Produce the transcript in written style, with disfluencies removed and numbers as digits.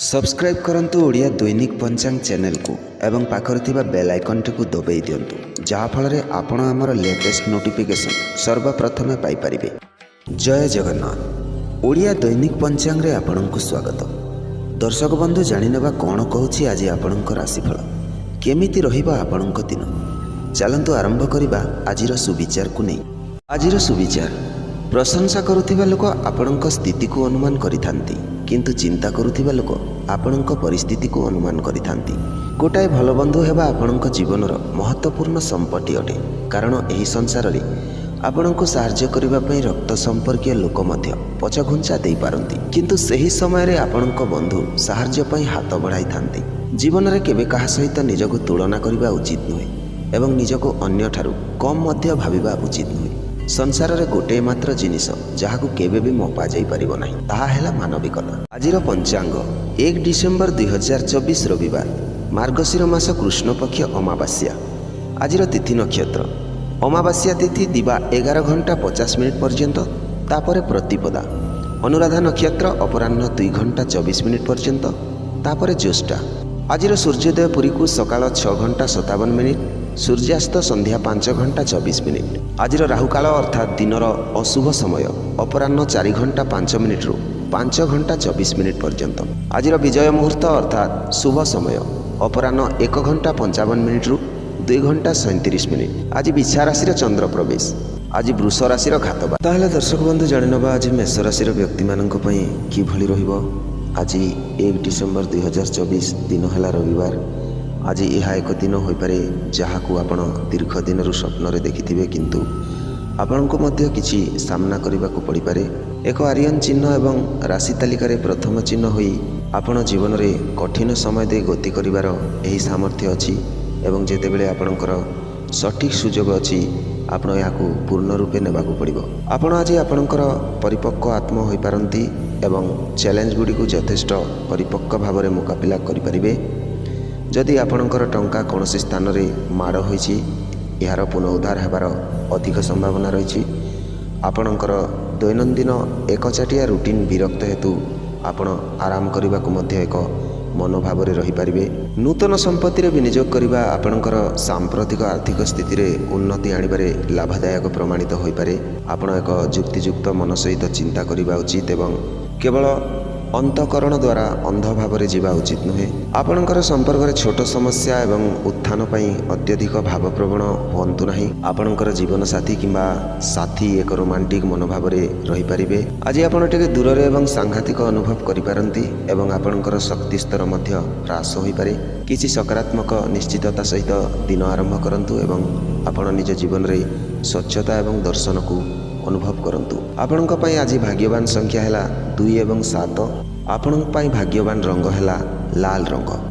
Subscribe करंतु ओडिया दैनिक पंचांग channel को एवं पाखर थिबा बेल आइकन टी को दबाई दियंतु जहा फल आपण आमर लेटेस्ट नोटिफिकेशन सर्वप्रथमे पाई परिबे। जय जगन्नाथ। ओडिया दैनिक पंचांग रे आपनकु स्वागत। दर्शक बंधु जानिनेबा कोन कहूछि आज आपनक राशिफल केमिति रहिबा आपनक दिन। चलंतु आरंभ करिबा आजिर सुविचार को नै। आजिर सुविचार प्रशंसा करुथिबा लोक आपनक स्थिति को अनुमान करिथांती किंतु चिंता करुथिबा लोक आपनक परिस्थिति को अनुमान करिथांती। गोटाए भल बंधु हेबा आपनक जीवनर महत्वपूर्ण संपत्ति अटे कारण एही संसार रे आपनक सहाय्य करिबा पई रक्त संपर्कीय लोक मध्य पछघुंचा देई पारंती किंतु सही समय रे आपनक बंधु सहाय्य पई हाथ बढ़ाई थांती। जीवन रे केबे कहा सहित निजको तुलना करिबा उचित नुहे एवं निजको अन्य ठारू कम मध्य भाबिबा उचित नुहे। संसार रे गोटे मात्र जिनिस जहाकू केबे भी मपा जाई परिबो नाही ताहा हेला मानविकता। आजिर पंचांग 1 डिसेम्बर 2024 रविवार मार्गशीर मास कृष्ण पक्ष अमावास्या। आजिर तिथि नक्षत्र अमावास्या तिथि दिवा 11 घंटा 50 मिनिट पर्यंत तापरे प्रतिपदा। अनुराधा नक्षत्र अपराह्न 2 घंटा 24 मिनिट पर्यंत तापरे ज्येष्ठा। आजिर सूर्योदय पुरी को सकाळ 6 घंटा 57 मिनिट सूर्यास्त संध्या 5 घंटा 24 मिनिट। आजिर राहुकाल अर्थात दिनर अशुभ समय अपराह्न 4 घंटा 5 मिनिट रु 5 घंटा 24 मिनिट पर्यंत। आजिर विजय मुहूर्त अर्थात शुभ समय अपराह्न 1 घंटा 55 मिनिट रु 2 घंटा 37 मिनिट। आज बिछा राशि चंद्र प्रवेश। आज वृष राशि घातबा। ताहले दर्शक बंधु जानिनबा आज मेष राशि व्यक्ति मानक पई कि भली रहिबो। आज 1 डिसेम्बर 2024 दिन है रविवार। आज यह एक दिन हो पारे जहाकू आपण दीर्घ दिन स्वप्न देखिथिबे किंतु आपण को मध्य किछि सामना करने को पड़ पारे। एक आर्यन चिन्ह एवं राशि तालिकार प्रथम चिन्ह होई आपण जीवन में कठिन समय दे गति करिवार एही सामर्थ्य अछि एवं जेतेबेले आपणकर सठिक सुजोग अछि आपण याकू पूर्ण रूपे नेबाकू पड़िबो। आपण आज आपणकर परिपक्व आत्मा होई पारंती एवं चैलेंज गुडी को यथेष्ट परिपक्व भाव में मुकाबिला करि परिबे। जदि आपणकर टंका कौन स्थान में माड़ होइछि यार पुनरुद्धार हेबार अधिक संभावना रही। आपणकर दैनंदिन एकचाटिया रूटीन विरक्त हेतु आपण आराम करने को मध्य एक मनोभाव रही पारिबे। नूतन संपत्ति विनियोग करने आपणकर सांप्रतिक आर्थिक स्थिति रे उन्नति आनिबारे लाभदायक प्रमाणित हो पारे। आपण एक युक्तियुक्त मन सहित चिंता करने उचित एवं केवल अंतकरण द्वारा अंध भाव में जीवा उचित नुहे। आपणकर संपर्क में छोट समस्या एवं उत्थान पई अत्यधिक भावप्रवण हुंतु नहीं। आपणकर जीवन साथी किंबा साथी एक रोमांटिक मनोभाव में रही पारिबे। आज आपण टिके दूर एवं सांघातिक अनुभव करि पारंती एवं आपणकर शक्ति स्तर मध्य ह्रास होई पारे। किछि सकारात्मक निश्चितता सहित दिन आरंभ करंतु एवं आपण निज जीवन में स्वच्छता एवं दर्शन को अनुभव करंतु। आपणक पई आज भाग्यवान संख्या हैला 2 एवं 7। आपणक पई भाग्यवान रंग हैला लाल रंग।